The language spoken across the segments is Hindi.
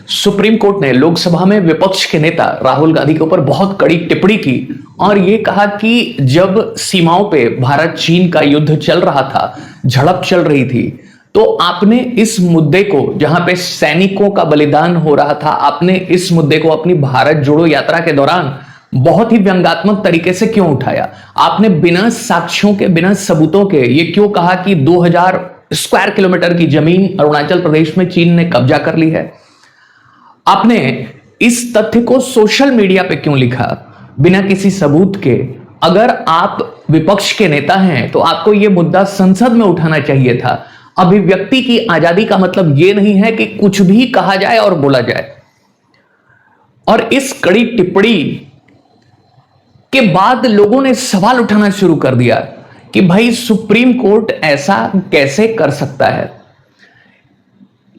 सुप्रीम कोर्ट ने लोकसभा में विपक्ष के नेता राहुल गांधी के ऊपर बहुत कड़ी टिप्पणी की और यह कहा कि जब सीमाओं पे भारत चीन का युद्ध चल रहा था, झड़प चल रही थी, तो आपने इस मुद्दे को, जहां पे सैनिकों का बलिदान हो रहा था, आपने इस मुद्दे को अपनी भारत जोड़ो यात्रा के दौरान बहुत ही व्यंग्यात्मक तरीके से क्यों उठाया? आपने बिना साक्ष्यों के, बिना सबूतों के ये क्यों कहा कि 2000 स्क्वायर किलोमीटर की जमीन अरुणाचल प्रदेश में चीन ने कब्जा कर ली है? आपने इस तथ्य को सोशल मीडिया पे क्यों लिखा बिना किसी सबूत के? अगर आप विपक्ष के नेता हैं तो आपको यह मुद्दा संसद में उठाना चाहिए था। अभिव्यक्ति की आजादी का मतलब यह नहीं है कि कुछ भी कहा जाए और बोला जाए। और इस कड़ी टिप्पणी के बाद लोगों ने सवाल उठाना शुरू कर दिया कि भाई सुप्रीम कोर्ट ऐसा कैसे कर सकता है?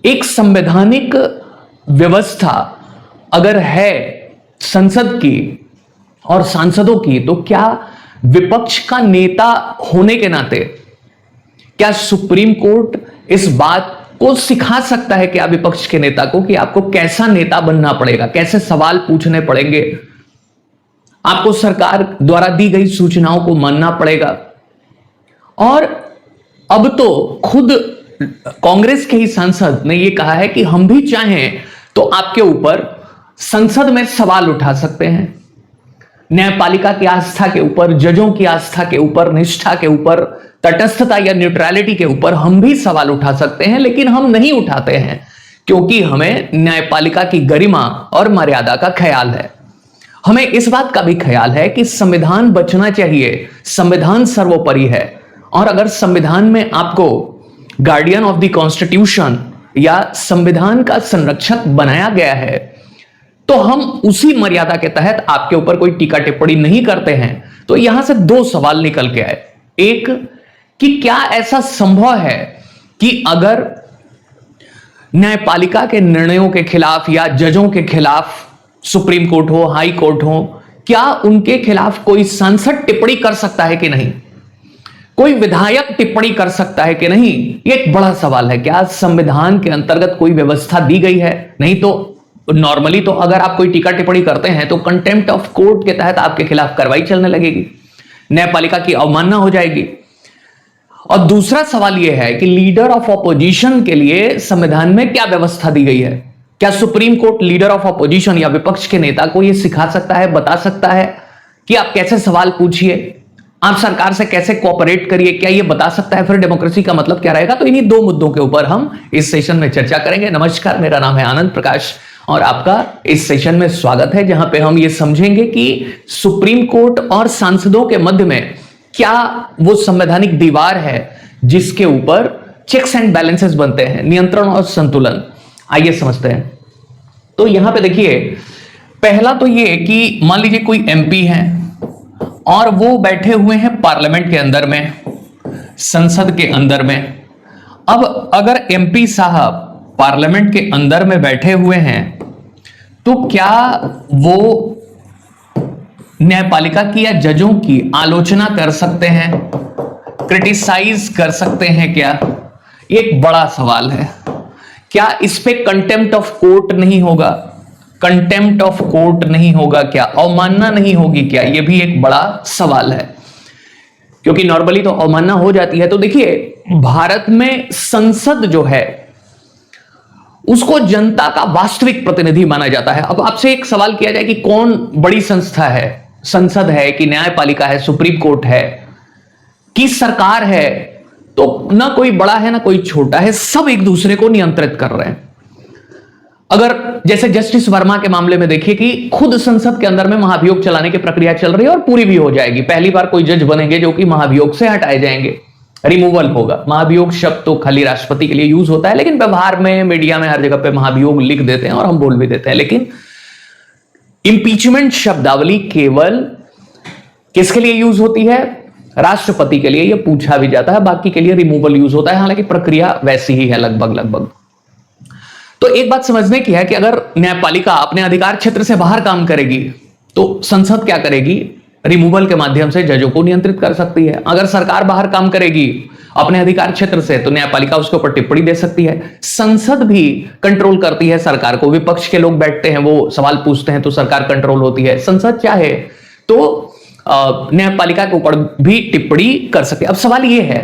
एक संवैधानिक व्यवस्था अगर है संसद की और सांसदों की, तो क्या विपक्ष का नेता होने के नाते क्या सुप्रीम कोर्ट इस बात को सिखा सकता है क्या विपक्ष के नेता को कि आपको कैसा नेता बनना पड़ेगा, कैसे सवाल पूछने पड़ेंगे, आपको सरकार द्वारा दी गई सूचनाओं को मानना पड़ेगा? और अब तो खुद कांग्रेस के ही सांसद ने यह कहा है कि हम भी चाहें तो आपके ऊपर संसद में सवाल उठा सकते हैं। न्यायपालिका की आस्था के ऊपर, जजों की आस्था के ऊपर, निष्ठा के ऊपर, तटस्थता या न्यूट्रलिटी के ऊपर हम भी सवाल उठा सकते हैं, लेकिन हम नहीं उठाते हैं क्योंकि हमें न्यायपालिका की गरिमा और मर्यादा का ख्याल है। हमें इस बात का भी ख्याल है कि संविधान बचना चाहिए, संविधान सर्वोपरि है। और अगर संविधान में आपको गार्डियन ऑफ द कॉन्स्टिट्यूशन या संविधान का संरक्षक बनाया गया है, तो हम उसी मर्यादा के तहत आपके ऊपर कोई टीका टिप्पणी नहीं करते हैं। तो यहां से दो सवाल निकल के आए। एक, कि क्या ऐसा संभव है कि अगर न्यायपालिका के निर्णयों के खिलाफ या जजों के खिलाफ, सुप्रीम कोर्ट हो, हाई कोर्ट हो, क्या उनके खिलाफ कोई सांसद टिप्पणी कर सकता है कि नहीं? कोई विधायक टिप्पणी कर सकता है कि नहीं? ये एक बड़ा सवाल है। क्या संविधान के अंतर्गत कोई व्यवस्था दी गई है? नहीं तो नॉर्मली तो अगर आप कोई टीका टिप्पणी करते हैं तो कंटेम्प्ट ऑफ कोर्ट के तहत आपके खिलाफ कार्रवाई चलने लगेगी, न्यायपालिका की अवमानना हो जाएगी। और दूसरा सवाल यह है कि लीडर ऑफ ऑपोजिशन के लिए संविधान में क्या व्यवस्था दी गई है? क्या supreme court leader of opposition या विपक्ष के नेता को यह सिखा सकता है, बता सकता है कि आप कैसे सवाल पूछिए, आप सरकार से कैसे कोऑपरेट करिए? क्या ये बता सकता है? फिर डेमोक्रेसी का मतलब क्या रहेगा? तो इन्हीं दो मुद्दों के ऊपर हम इस सेशन में चर्चा करेंगे। नमस्कार, मेरा नाम है आनंद प्रकाश और आपका इस सेशन में स्वागत है, जहां पे हम ये समझेंगे कि सुप्रीम कोर्ट और सांसदों के मध्य में क्या वो संवैधानिक दीवार है जिसके ऊपर चेक्स एंड बैलेंसेस बनते हैं, नियंत्रण और संतुलन। आइए समझते हैं। तो यहां पे देखिए, पहला तो ये कि मान लीजिए कोई एमपी है और वो बैठे हुए हैं पार्लियामेंट के अंदर में, संसद के अंदर में। अब अगर एमपी साहब पार्लियामेंट के अंदर में बैठे हुए हैं तो क्या वो न्यायपालिका की या जजों की आलोचना कर सकते हैं, क्रिटिसाइज कर सकते हैं क्या? एक बड़ा सवाल है। क्या इस पे कंटेम्प्ट ऑफ कोर्ट नहीं होगा? कंटेम्प्ट ऑफ कोर्ट नहीं होगा क्या? अवमानना नहीं होगी क्या? यह भी एक बड़ा सवाल है, क्योंकि नॉर्मली तो अवमानना हो जाती है। तो देखिए, भारत में संसद जो है उसको जनता का वास्तविक प्रतिनिधि माना जाता है। अब आपसे एक सवाल किया जाए कि कौन बड़ी संस्था है, संसद है कि न्यायपालिका है, सुप्रीम कोर्ट है कि सरकार है? तो ना कोई बड़ा है ना कोई छोटा है, सब एक दूसरे को नियंत्रित कर रहे हैं। अगर जैसे जस्टिस वर्मा के मामले में देखिए कि खुद संसद के अंदर में महाभियोग चलाने की प्रक्रिया चल रही है और पूरी भी हो जाएगी। पहली बार कोई जज बनेंगे जो कि महाभियोग से हटाए जाएंगे, रिमूवल होगा। महाभियोग शब्द तो खाली राष्ट्रपति के लिए यूज होता है, लेकिन व्यवहार में, मीडिया में हर जगह पे महाभियोग लिख देते हैं और हम बोल भी देते हैं। लेकिन इंपीचमेंट शब्दावली केवल किसके लिए यूज होती है? राष्ट्रपति के लिए। यह पूछा भी जाता है, बाकी के लिए रिमूवल यूज होता है, हालांकि प्रक्रिया वैसी ही है लगभग। तो एक बात समझने की है कि अगर न्यायपालिका अपने अधिकार क्षेत्र से बाहर काम करेगी तो संसद क्या करेगी? रिमूवल के माध्यम से जजों को नियंत्रित कर सकती है। अगर सरकार बाहर काम करेगी अपने अधिकार क्षेत्र से तो न्यायपालिका उसके ऊपर टिप्पणी दे सकती है। संसद भी कंट्रोल करती है सरकार को, विपक्ष के लोग बैठते हैं, वो सवाल पूछते हैं तो सरकार कंट्रोल होती है। संसद चाहे तो न्यायपालिका के ऊपर भी टिप्पणी कर सकते हैं। अब सवाल यह है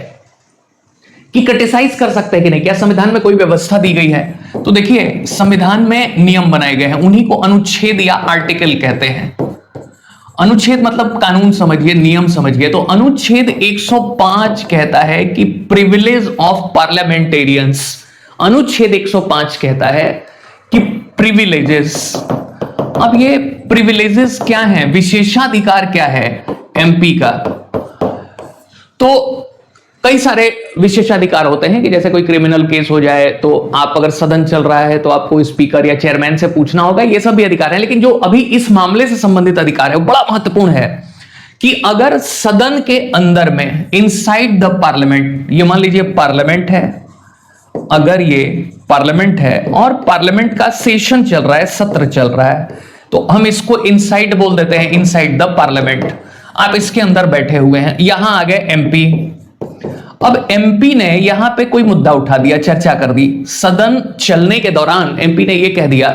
कि क्रिटिसाइज कर सकते हैं कि नहीं, क्या संविधान में कोई व्यवस्था दी गई है? तो देखिए, संविधान में नियम बनाए गए हैं, उन्हीं को अनुच्छेद या आर्टिकल कहते हैं। अनुच्छेद मतलब कानून समझिए, नियम समझिए। तो अनुच्छेद 105 कहता है कि प्रिविलेज ऑफ पार्लियामेंटेरियंस, अनुच्छेद 105 कहता है कि प्रिविलेजेस। अब ये प्रिविलेजेस क्या है, विशेषाधिकार क्या है एमपी का? तो कई सारे विशेषाधिकार होते हैं कि जैसे कोई क्रिमिनल केस हो जाए तो आप अगर सदन चल रहा है तो आपको स्पीकर या चेयरमैन से पूछना होगा, ये सब भी अधिकार है। लेकिन जो अभी इस मामले से संबंधित अधिकार है वो बड़ा महत्वपूर्ण है कि अगर सदन के अंदर में, इनसाइड द पार्लियामेंट, ये मान लीजिए पार्लियामेंट है, अगर ये पार्लियामेंट है और पार्लियामेंट का सेशन चल रहा है, सत्र चल रहा है, तो हम इसको इनसाइड बोल देते हैं, इनसाइड द पार्लियामेंट। आप इसके अंदर बैठे हुए हैं, यहां आ गए एमपी। अब एमपी ने यहां पे कोई मुद्दा उठा दिया, चर्चा कर दी। सदन चलने के दौरान एमपी ने यह कह दिया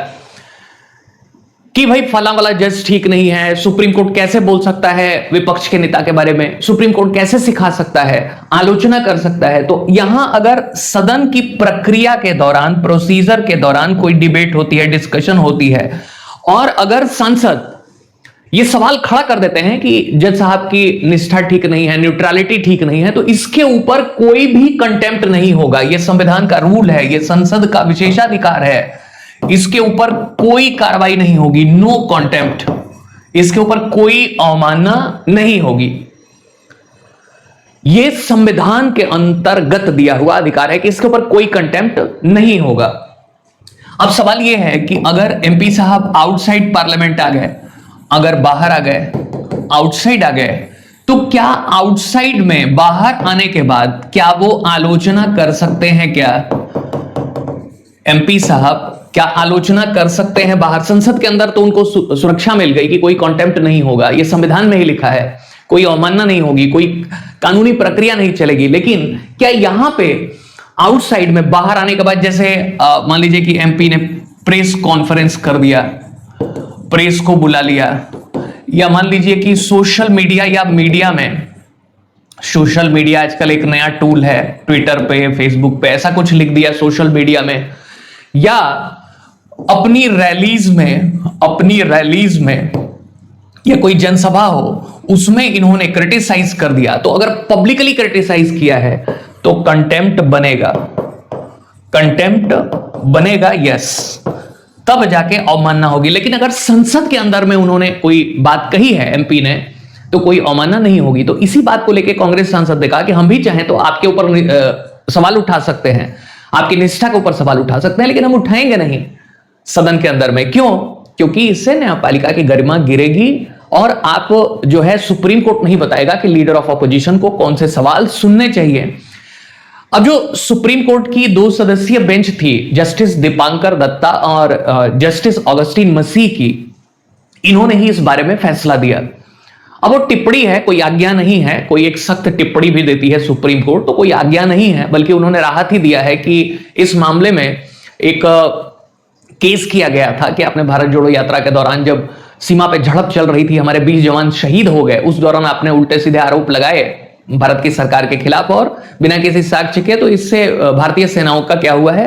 कि भाई फला वाला जज ठीक नहीं है, सुप्रीम कोर्ट कैसे बोल सकता है विपक्ष के नेता के बारे में, सुप्रीम कोर्ट कैसे सिखा सकता है, आलोचना कर सकता है। तो यहां अगर सदन की प्रक्रिया के दौरान, प्रोसीजर के दौरान कोई डिबेट होती है, डिस्कशन होती है, और अगर सांसद ये सवाल खड़ा कर देते हैं कि जज साहब की निष्ठा ठीक नहीं है, न्यूट्रलिटी ठीक नहीं है, तो इसके ऊपर कोई भी कंटेम्प्ट नहीं होगा। यह संविधान का रूल है, यह संसद का विशेषाधिकार है, इसके ऊपर कोई कार्रवाई नहीं होगी, नो कंटेम्प्ट, इसके ऊपर कोई अवमानना नहीं होगी। यह संविधान के अंतर्गत दिया हुआ अधिकार है कि इसके ऊपर कोई कंटेम्प्ट नहीं होगा। अब सवाल यह है कि अगर एमपी साहब आउटसाइड पार्लियामेंट आ गए, अगर बाहर आ गए, आउटसाइड आ गए, तो क्या आउटसाइड में बाहर आने के बाद क्या वो आलोचना कर सकते हैं? क्या एमपी साहब क्या आलोचना कर सकते हैं बाहर? संसद के अंदर तो उनको सुरक्षा मिल गई कि कोई कॉन्टेम्प्ट नहीं होगा, ये संविधान में ही लिखा है, कोई अवमानना नहीं होगी, कोई कानूनी प्रक्रिया नहीं चलेगी। लेकिन क्या यहां पे आउटसाइड में बाहर आने के बाद, जैसे मान लीजिए कि एमपी ने प्रेस कॉन्फ्रेंस कर दिया, प्रेस को बुला लिया, या मान लीजिए कि सोशल मीडिया या मीडिया में, सोशल मीडिया आजकल एक नया टूल है, ट्विटर पे, फेसबुक पे, ऐसा कुछ लिख दिया सोशल मीडिया में, या अपनी रैलीज में या कोई जनसभा हो उसमें इन्होंने क्रिटिसाइज कर दिया, तो अगर पब्लिकली क्रिटिसाइज किया है तो कंटेम्प्ट बनेगा, कंटेम्प्ट बनेगा, यस, तब जाके अवमानना होगी। लेकिन अगर संसद के अंदर में उन्होंने कोई बात कही है एमपी ने, तो कोई अवमानना नहीं होगी। तो इसी बात को लेकर कांग्रेस सांसद ने कहा कि हम भी चाहें तो आपके ऊपर सवाल उठा सकते हैं, आपकी निष्ठा के ऊपर सवाल उठा सकते हैं, लेकिन हम उठाएंगे नहीं सदन के अंदर में। क्यों? क्योंकि इससे न्यायपालिका की गरिमा गिरेगी और आप जो है, सुप्रीम कोर्ट नहीं बताएगा कि लीडर ऑफ अपोजिशन को कौन से सवाल सुनने चाहिए। अब जो सुप्रीम कोर्ट की 2 सदस्यीय बेंच थी, जस्टिस दीपांकर दत्ता और जस्टिस ऑगस्टीन मसीह की, इन्होंने ही इस बारे में फैसला दिया। अब वो टिप्पणी है, कोई आज्ञा नहीं है, कोई एक सख्त टिप्पणी भी देती है सुप्रीम कोर्ट, तो कोई आज्ञा नहीं है, बल्कि उन्होंने राहत ही दिया है कि इस मामले में एक केस किया गया था कि आपने भारत जोड़ो यात्रा के दौरान जब सीमा पे झड़प चल रही थी, हमारे 20 जवान शहीद हो गए, उस दौरान आपने उल्टे सीधे आरोप लगाए भारत की सरकार के खिलाफ और बिना किसी साक्ष्य के, तो इससे भारतीय सेनाओं का क्या हुआ है,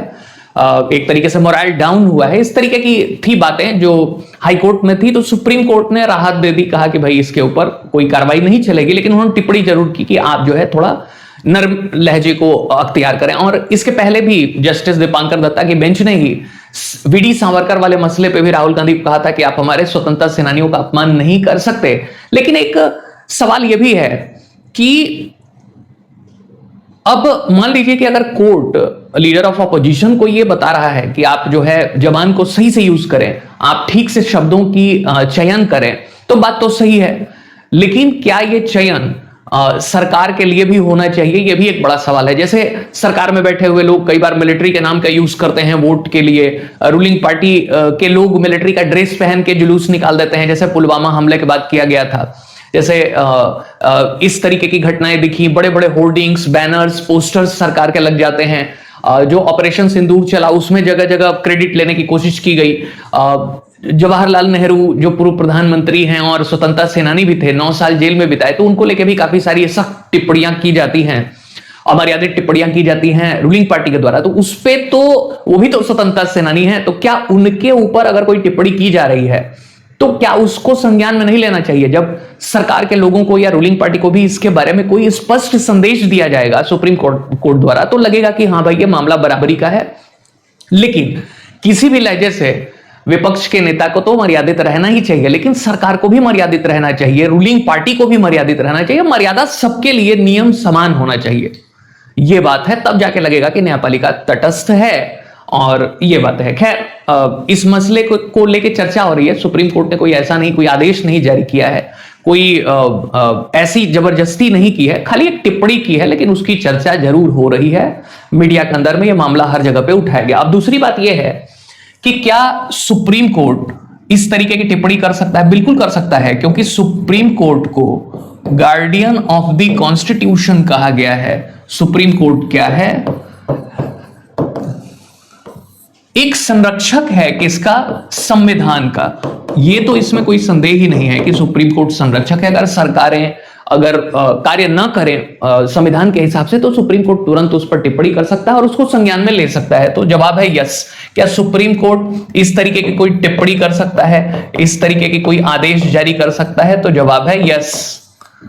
एक तरीके से मोरल डाउन हुआ है। इस तरीके की थी बातें जो हाई कोर्ट में थी, तो सुप्रीम कोर्ट ने राहत दे दी, कहा कि भाई इसके ऊपर कोई कार्रवाई नहीं चलेगी, लेकिन उन्होंने टिप्पणी जरूर की कि आप जो है थोड़ा नर्म लहजे को अख्तियार करें। और इसके पहले भी जस्टिस दीपांकर दत्ता की बेंच ने ही वीडी सावरकर वाले मसले पे भी राहुल गांधी को कहा था कि आप हमारे स्वतंत्रता सेनानियों का अपमान नहीं कर सकते। लेकिन एक सवाल यह भी है कि अब मान लीजिए कि अगर कोर्ट लीडर ऑफ अपोजिशन को यह बता रहा है कि आप जो है जबान को सही से यूज करें, आप ठीक से शब्दों की चयन करें, तो बात तो सही है, लेकिन क्या यह चयन सरकार के लिए भी होना चाहिए? यह भी एक बड़ा सवाल है। जैसे सरकार में बैठे हुए लोग कई बार मिलिट्री के नाम का यूज करते हैं वोट के लिए, रूलिंग पार्टी के लोग मिलिट्री का ड्रेस पहन के जुलूस निकाल देते हैं, जैसे पुलवामा हमले के बाद किया गया था, जैसे इस तरीके की घटनाएं दिखी, बड़े बड़े होर्डिंग्स, बैनर्स, पोस्टर्स सरकार के लग जाते हैं। जो ऑपरेशन सिंदूर चला उसमें जगह जगह क्रेडिट लेने की कोशिश की गई। जवाहरलाल नेहरू जो पूर्व प्रधानमंत्री हैं और स्वतंत्रता सेनानी भी थे, 9 साल जेल में बिताए, तो उनको लेके भी काफी सारी सख्त टिप्पणियां की जाती हैं, अमर्यादित टिप्पणियां की जाती हैं रूलिंग पार्टी के द्वारा। तो उस पे तो वो भी तो स्वतंत्रता सेनानी हैं, तो क्या उनके ऊपर अगर कोई टिप्पणी की जा रही है तो क्या उसको संज्ञान में नहीं लेना चाहिए? जब सरकार के लोगों को या रूलिंग पार्टी को भी इसके बारे में कोई स्पष्ट संदेश दिया जाएगा सुप्रीम कोर्ट द्वारा, तो लगेगा कि हां भाई ये मामला बराबरी का है। लेकिन किसी भी लहजे से विपक्ष के नेता को तो मर्यादित रहना ही चाहिए, लेकिन सरकार को भी मर्यादित रहना चाहिए, रूलिंग पार्टी को भी मर्यादित रहना चाहिए। मर्यादा सबके लिए, नियम समान होना चाहिए। यह बात है, तब जाके लगेगा कि न्यायपालिका तटस्थ है और ये बात है। खैर, इस मसले को लेके चर्चा हो रही है। सुप्रीम कोर्ट ने कोई ऐसा नहीं, कोई आदेश नहीं जारी किया है, कोई ऐसी जबरदस्ती नहीं की है, खाली एक टिप्पणी की है, लेकिन उसकी चर्चा जरूर हो रही है मीडिया के अंदर में। यह मामला हर जगह पे उठाया गया। अब दूसरी बात यह है कि क्या सुप्रीम कोर्ट इस तरीके की टिप्पणी कर सकता है? बिल्कुल कर सकता है, क्योंकि सुप्रीम कोर्ट को गार्डियन ऑफ द कॉन्स्टिट्यूशन कहा गया है। सुप्रीम कोर्ट क्या है? एक संरक्षक है किसका? संविधान का। ये तो इसमें कोई संदेह ही नहीं है कि सुप्रीम कोर्ट संरक्षक है। अगर सरकारें अगर कार्य न करें संविधान के हिसाब से, तो सुप्रीम कोर्ट तुरंत उस पर टिप्पणी कर सकता है और उसको संज्ञान में ले सकता है। तो जवाब है यस। क्या सुप्रीम कोर्ट इस तरीके की कोई टिप्पणी कर सकता है, इस तरीके की कोई आदेश जारी कर सकता है? तो जवाब है यस,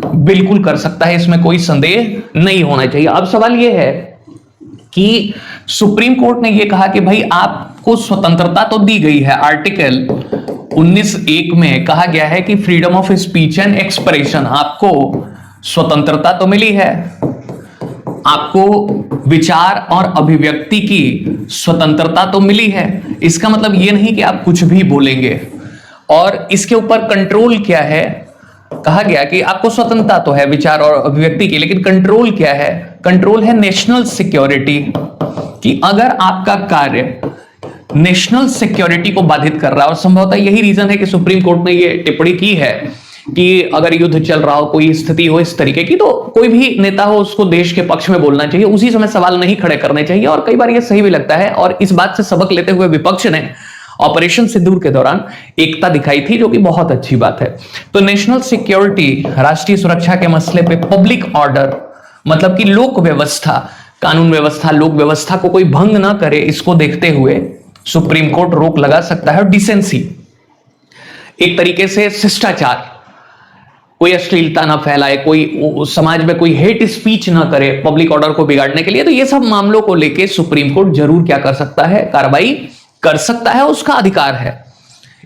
बिल्कुल कर सकता है, इसमें कोई संदेह नहीं होना चाहिए। अब सवाल यह है कि सुप्रीम कोर्ट ने यह कहा कि भाई आपको स्वतंत्रता तो दी गई है, आर्टिकल 19(1) में कहा गया है कि freedom of speech and expression, आपको स्वतंत्रता तो मिली है, आपको विचार और अभिव्यक्ति की स्वतंत्रता तो मिली है। इसका मतलब यह नहीं कि आप कुछ भी बोलेंगे। और इसके ऊपर कंट्रोल क्या है? कहा गया कि आपको स्वतंत्रता तो है विचार और अभिव्यक्ति की, लेकिन कंट्रोल क्या है? कंट्रोल है नेशनल सिक्योरिटी, कि अगर आपका कार्य नेशनल सिक्योरिटी को बाधित कर रहा है, और संभवतः यही रीजन है कि सुप्रीम कोर्ट ने यह टिप्पणी की है कि अगर युद्ध चल रहा हो, कोई स्थिति हो इस तरीके की, तो कोई भी नेता हो उसको देश के पक्ष में बोलना चाहिए, उसी समय सवाल नहीं खड़े करने चाहिए। और कई बार यह सही भी लगता है, और इस बात से सबक लेते हुए विपक्ष ने ऑपरेशन सिंदूर के दौरान एकता दिखाई थी, जो कि बहुत अच्छी बात है। तो नेशनल सिक्योरिटी, राष्ट्रीय सुरक्षा के मसले पे पब्लिक ऑर्डर, मतलब कि लोक व्यवस्था, कानून व्यवस्था, लोक व्यवस्था को कोई भंग ना करे, इसको देखते हुए सुप्रीम कोर्ट रोक लगा सकता है। और डिसेंसी, एक तरीके से शिष्टाचार, कोई अश्लीलता ना फैलाए, कोई समाज में कोई हेट स्पीच ना करे पब्लिक ऑर्डर को बिगाड़ने के लिए, तो ये सब मामलों को लेके सुप्रीम कोर्ट जरूर क्या कर सकता है? कार्रवाई कर सकता है, उसका अधिकार है,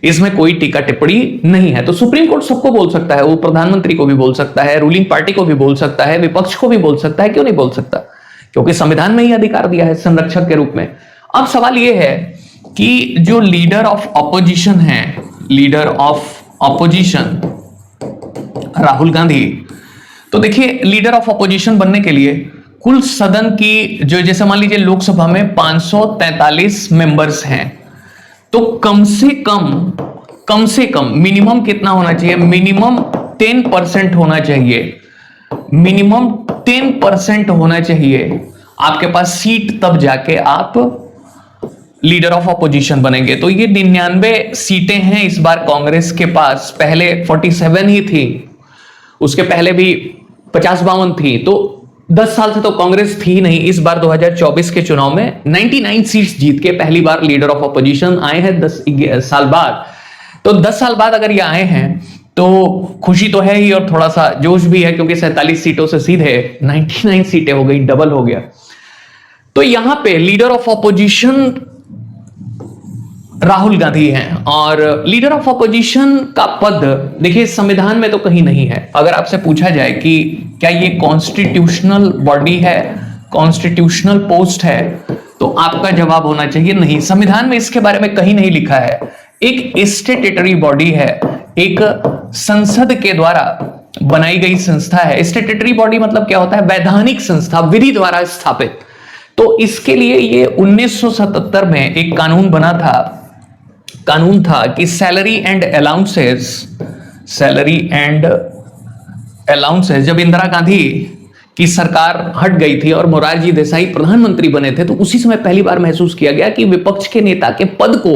इसमें कोई टीका टिप्पणी नहीं है। तो सुप्रीम कोर्ट सबको बोल सकता है, वो प्रधानमंत्री को भी बोल सकता है, रूलिंग पार्टी को भी बोल सकता है, विपक्ष को भी बोल सकता है। क्यों नहीं बोल सकता? क्योंकि संविधान में ही अधिकार दिया है संरक्षक के रूप में। अब सवाल यह है कि जो लीडर ऑफ ऑपोजिशन है, leader of opposition Rahul Gandhi, तो देखिए लीडर ऑफ ऑपोजिशन बनने के लिए कुल सदन की जो, जैसे मान लीजिए लोकसभा में 543 मेंबर्स हैं, तो कम से कम मिनिमम कितना होना चाहिए? मिनिमम 10% होना चाहिए, मिनिमम 10% होना चाहिए आपके पास सीट, तब जाके आप लीडर ऑफ ऑपोजिशन बनेंगे। तो ये 99 सीटें हैं इस बार कांग्रेस के पास, पहले 47 ही थी, उसके पहले भी 50-52 थी। तो 10 साल से तो कांग्रेस थी नहीं। इस बार 2024 के चुनाव में 99 सीट्स जीत के पहली बार लीडर ऑफ ऑपोजिशन आए हैं 10 साल बाद। तो 10 साल बाद अगर ये आए हैं तो खुशी तो है ही, और थोड़ा सा जोश भी है, क्योंकि 47 सीटों से सीधे 99 सीटें हो गई, डबल हो गया। तो यहां पे leader of opposition Rahul Gandhi हैं, और लीडर ऑफ ऑपोजिशन का पद देखिए संविधान में तो कहीं नहीं है। अगर आपसे पूछा जाए कि क्या ये कॉन्स्टिट्यूशनल बॉडी है, कॉन्स्टिट्यूशनल पोस्ट है, तो आपका जवाब होना चाहिए नहीं। संविधान में इसके बारे में कहीं नहीं लिखा है। एक स्टैट्यूटरी बॉडी है, एक संसद के द्वारा बनाई गई संस्था है। स्टैट्यूटरी बॉडी मतलब क्या होता है? वैधानिक संस्था, विधि द्वारा स्थापित। तो इसके लिए ये 1977 में एक कानून बना था, कानून था कि सैलरी एंड अलाउंसेस, जब इंदिरा गांधी की सरकार हट गई थी और मोरारजी देसाई प्रधानमंत्री बने थे, तो उसी समय पहली बार महसूस किया गया कि विपक्ष के नेता के पद को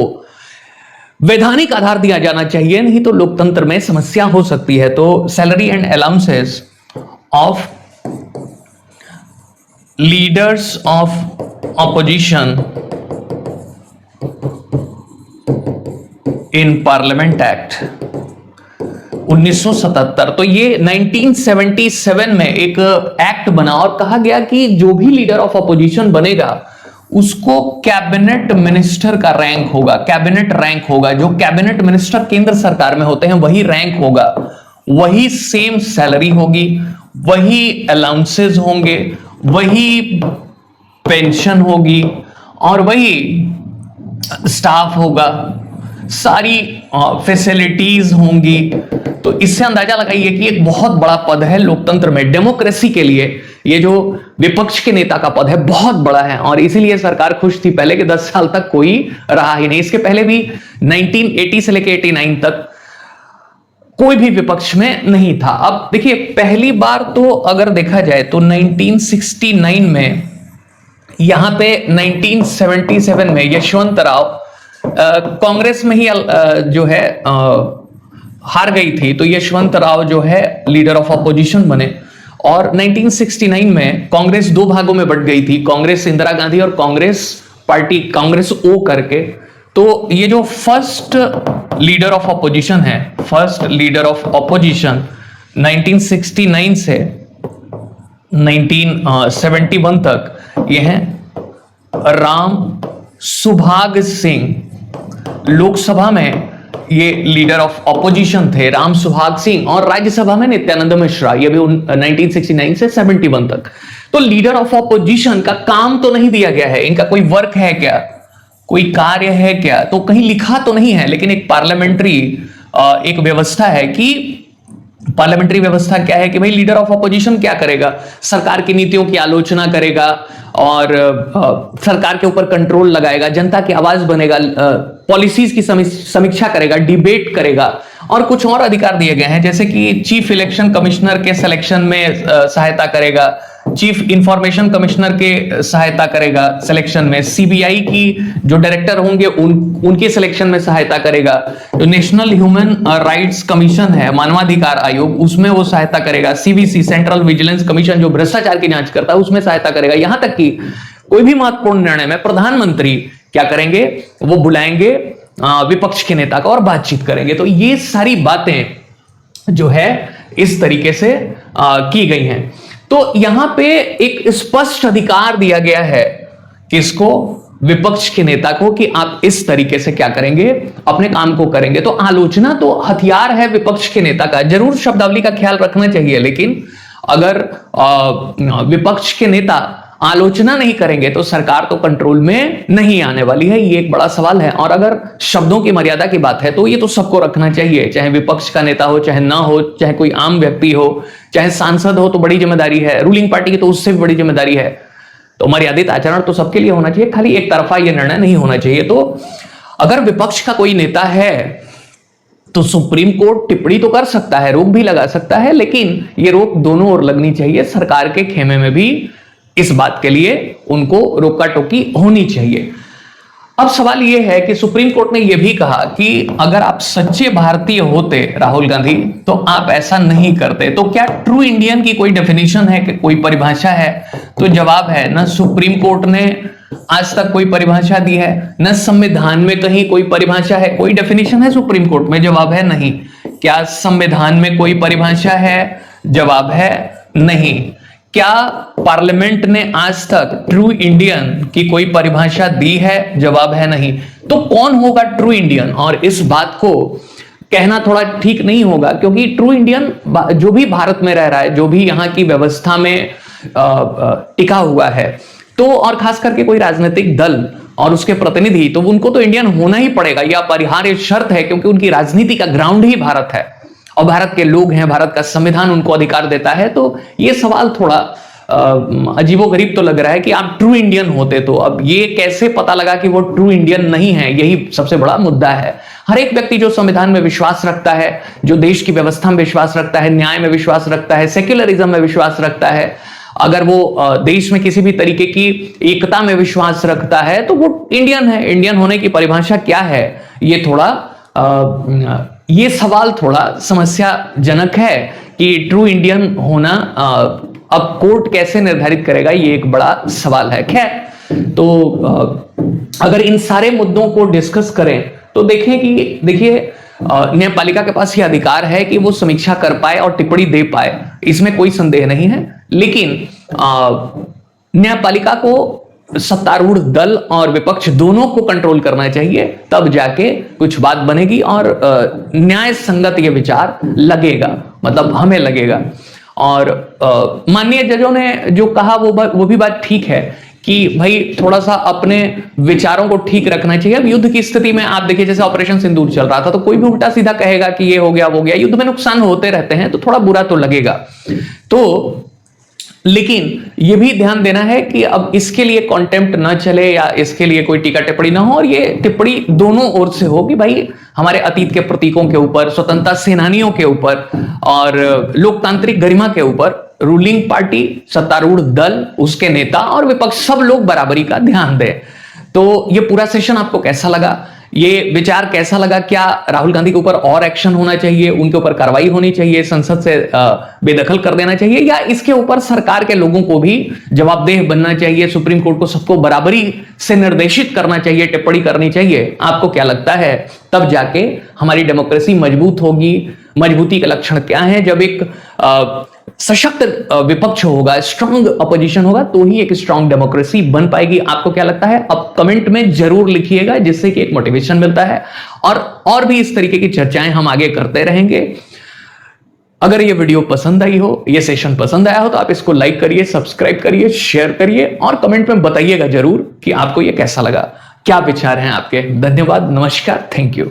वैधानिक आधार दिया जाना चाहिए, नहीं तो लोकतंत्र में समस्या हो सकती है। तो salary and allowances of leaders of opposition in parliament act 1977, तो ये 1977 में एक एक्ट बना और कहा गया कि जो भी लीडर ऑफ ऑपोजिशन बनेगा उसको कैबिनेट मिनिस्टर का रैंक होगा, कैबिनेट रैंक होगा। जो कैबिनेट मिनिस्टर केंद्र सरकार में होते हैं वही रैंक होगा, वही सेम सैलरी होगी, वही अलाउंसेस होंगे, वही पेंशन होगी और वही स्टाफ होगा, सारी फैसिलिटीज होंगी। तो इससे अंदाजा लगाइए कि एक बहुत बड़ा पद है लोकतंत्र में, डेमोक्रेसी के लिए ये जो विपक्ष के नेता का पद है बहुत बड़ा है। और इसीलिए सरकार खुश थी पहले कि 10 साल तक कोई रहा ही नहीं। इसके पहले भी 1980 से लेकर 89 तक कोई भी विपक्ष में नहीं था। अब देखिए, पहली बार तो अगर देखा जाए तो 1969 में, यहां पे 1977 में यशवंत राव कांग्रेस में ही जो है हार गई थी, तो यशवंत राव जो है लीडर ऑफ ऑपोजिशन बने। और 1969 में कांग्रेस दो भागों में बट गई थी, कांग्रेस इंदिरा गांधी और कांग्रेस पार्टी, कांग्रेस ओ करके। तो ये जो फर्स्ट लीडर ऑफ ऑपोजिशन है, फर्स्ट लीडर ऑफ ऑपोजिशन 1969 से 1971 तक ये है राम सुभाग सिंह। लोकसभा में ये लीडर ऑफ ऑपोजिशन थे राम सुभाग सिंह, और राज्यसभा में नित्यानंद मिश्रा, ये भी 1969 से 71 तक। तो लीडर ऑफ ऑपोजिशन का काम तो नहीं दिया गया है, इनका कोई वर्क है क्या, कोई कार्य है क्या, तो कहीं लिखा तो नहीं है। लेकिन एक पार्लियामेंट्री एक व्यवस्था है कि पार्लियामेंट्री व्यवस्था क्या है कि भाई लीडर ऑफ ऑपोजिशन क्या करेगा, सरकार की नीतियों की आलोचना करेगा और सरकार के ऊपर कंट्रोल लगाएगा, जनता की आवाज बनेगा, पॉलिसीज की समीक्षा करेगा, डिबेट करेगा। और कुछ और अधिकार दिए गए हैं, जैसे कि चीफ इलेक्शन कमिश्नर के सिलेक्शन में सहायता करेगा, चीफ इंफॉर्मेशन कमिश्नर के सहायता करेगा सिलेक्शन में, सीबीआई की जो डायरेक्टर होंगे उनके सिलेक्शन में सहायता करेगा, जो नेशनल ह्यूमन राइट्स कमीशन है, मानवाधिकार आयोग, उसमें वो सहायता करेगा, सीवीसी सेंट्रल विजिलेंस कमीशन जो भ्रष्टाचार की जांच करता है उसमें सहायता करेगा। यहां तक कि कोई भी महत्वपूर्ण निर्णय में प्रधानमंत्री क्या करेंगे, वो बुलाएंगे विपक्ष के नेता का और बातचीत करेंगे। तो ये सारी बातें जो है इस तरीके से की गई हैं। तो यहां पे एक स्पष्ट अधिकार दिया गया है किसको, विपक्ष के नेता को, कि आप इस तरीके से क्या करेंगे, अपने काम को करेंगे। तो आलोचना तो हथियार है विपक्ष के नेता का, जरूर शब्दावली का ख्याल रखना चाहिए, लेकिन अगर विपक्ष के नेता आलोचना नहीं करेंगे तो सरकार तो कंट्रोल में नहीं आने वाली है। ये एक बड़ा सवाल है। और अगर शब्दों की मर्यादा की बात है तो ये तो सबको रखना चाहिए, चाहे विपक्ष का नेता हो, चाहे ना हो, चाहे कोई आम व्यक्ति हो, चाहे सांसद हो, तो बड़ी जिम्मेदारी है, रूलिंग पार्टी की तो उससे भी बड़ी जिम्मेदारी है। तो मर्यादित आचरण तो सबके लिए होना चाहिए, खाली एक तरफा यह निर्णय नहीं होना चाहिए। तो अगर विपक्ष का कोई नेता है तो सुप्रीम कोर्ट टिप्पणी तो कर सकता है, रोक भी लगा सकता है, लेकिन यह रोक दोनों ओर लगनी चाहिए। सरकार के खेमे में भी इस बात के लिए उनको रोका टोकी होनी चाहिए। अब सवाल यह है कि सुप्रीम कोर्ट ने यह भी कहा कि अगर आप सच्चे भारतीय होते राहुल गांधी तो आप ऐसा नहीं करते। तो क्या ट्रू इंडियन की कोई डेफिनेशन है, कि कोई परिभाषा है? तो जवाब है, न सुप्रीम कोर्ट ने आज तक कोई परिभाषा दी है, न संविधान में कहीं कोई परिभाषा है। कोई डेफिनेशन है सुप्रीम कोर्ट में? जवाब है नहीं। क्या संविधान में कोई परिभाषा है? जवाब है नहीं। क्या पार्लियामेंट ने आज तक ट्रू इंडियन की कोई परिभाषा दी है? जवाब है नहीं। तो कौन होगा ट्रू इंडियन? और इस बात को कहना थोड़ा ठीक नहीं होगा, क्योंकि ट्रू इंडियन जो भी भारत में रह रहा है, जो भी यहां की व्यवस्था में टिका हुआ है, तो और खास करके कोई राजनीतिक दल और उसके प्रतिनिधि, तो उनको तो इंडियन होना ही पड़ेगा, यह अपरिहार्य शर्त है, क्योंकि उनकी राजनीति का ग्राउंड ही भारत है और भारत के लोग हैं, भारत का संविधान उनको अधिकार देता है। तो यह सवाल थोड़ा अजीबोगरीब तो लग रहा है कि आप ट्रू इंडियन होते तो। अब ये कैसे पता लगा कि वो ट्रू इंडियन नहीं है, यही सबसे बड़ा मुद्दा है। हर एक व्यक्ति जो संविधान में विश्वास रखता है, जो देश की व्यवस्था में विश्वास रखता है, न्याय में विश्वास रखता है, सेक्युलरिज्म में विश्वास रखता है, अगर वो देश में किसी भी तरीके की एकता में विश्वास रखता है तो वो इंडियन है। इंडियन होने की परिभाषा क्या है, ये थोड़ा ये सवाल थोड़ा समस्याजनक है कि ट्रू इंडियन होना अब कोर्ट कैसे निर्धारित करेगा, ये एक बड़ा सवाल है। खैर, तो अगर इन सारे मुद्दों को डिस्कस करें तो देखें कि देखिए न्यायपालिका के पास यह अधिकार है कि वो समीक्षा कर पाए और टिप्पणी दे पाए, इसमें कोई संदेह नहीं है। लेकिन न्यायपालिका को सत्तारूढ़ दल और विपक्ष दोनों को कंट्रोल करना चाहिए, तब जाके कुछ बात बनेगी और न्याय संगत ये विचार लगेगा, मतलब हमें लगेगा। और माननीय जजों ने जो कहा वो भी बात ठीक है कि भाई थोड़ा सा अपने विचारों को ठीक रखना चाहिए। अब युद्ध की स्थिति में आप देखिए, जैसे ऑपरेशन सिंदूर चल रहा था तो कोई भी उल्टा सीधा कहेगा कि ये हो गया वो गया, युद्ध में नुकसान होते रहते हैं तो थोड़ा बुरा तो लगेगा। तो लेकिन यह भी ध्यान देना है कि अब इसके लिए कॉन्टेम्प्ट ना चले या इसके लिए कोई टीका टिप्पणी ना हो, और ये टिप्पणी दोनों ओर से हो कि भाई हमारे अतीत के प्रतीकों के ऊपर, स्वतंत्रता सेनानियों के ऊपर और लोकतांत्रिक गरिमा के ऊपर रूलिंग पार्टी, सत्तारूढ़ दल, उसके नेता और विपक्ष सब लोग बराबरी का ध्यान दें। तो ये पूरा सेशन आपको कैसा लगा, ये विचार कैसा लगा? क्या राहुल गांधी के ऊपर और एक्शन होना चाहिए, उनके ऊपर कार्रवाई होनी चाहिए, संसद से बेदखल कर देना चाहिए, या इसके ऊपर सरकार के लोगों को भी जवाबदेह बनना चाहिए, सुप्रीम कोर्ट को सबको बराबरी से निर्देशित करना चाहिए, टिप्पणी करनी चाहिए? आपको क्या लगता है? तब जाके हमारी डेमोक्रेसी मजबूत होगी। मजबूती के लक्षण क्या है? जब एक सशक्त विपक्ष होगा, स्ट्रांग अपोजिशन होगा, तो ही एक स्ट्रांग डेमोक्रेसी बन पाएगी। आपको क्या लगता है? अब कमेंट में जरूर लिखिएगा, जिससे कि एक मोटिवेशन मिलता है और भी इस तरीके की चर्चाएं हम आगे करते रहेंगे। अगर ये वीडियो पसंद आई हो, ये सेशन पसंद आया हो, तो आप इसको लाइक करिए, सब्सक्राइब करिए, शेयर करिए और कमेंट में बताइएगा जरूर कि आपको ये कैसा लगा, क्या विचार हैं आपके। धन्यवाद, नमस्कार, थैंक यू।